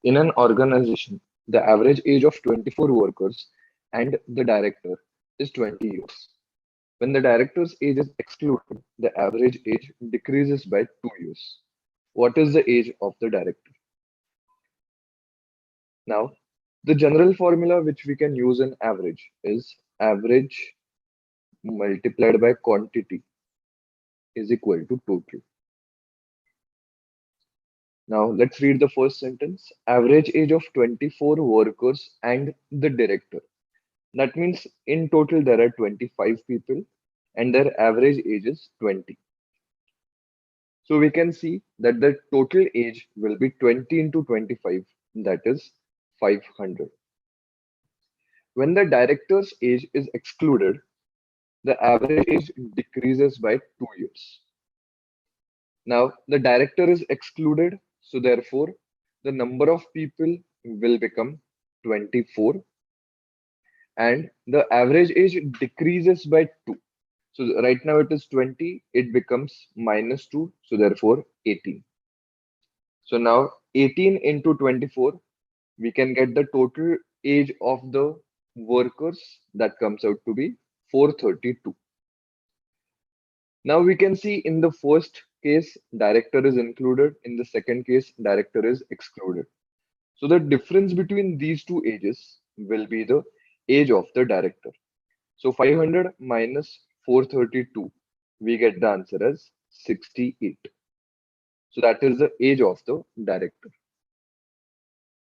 In an organization, the average age of 24 workers and the director is 20 years. When the director's age is excluded, the average age decreases by 2 years. What is the age of the director? Now, the general formula which we can use in average is average multiplied by quantity is equal to total. Now, let's read the first sentence. Average age of 24 workers and the director. That means in total there are 25 people and their average age is 20. So we can see that the total age will be 20 into 25, that is 500. When the director's age is excluded, the average age decreases by 2 years. Now, the director is excluded, so therefore, the number of people will become 24 and the average age decreases by 2. So right now it is 20, it becomes minus 2, so therefore 18. So now 18 into 24, we can get the total age of the workers that comes out to be 432. Now we can see in the first case, director is included. In the second case, director is excluded. So the difference between these two ages will be the age of the director. So 500 minus 432, we get the answer as 68. So that is the age of the director.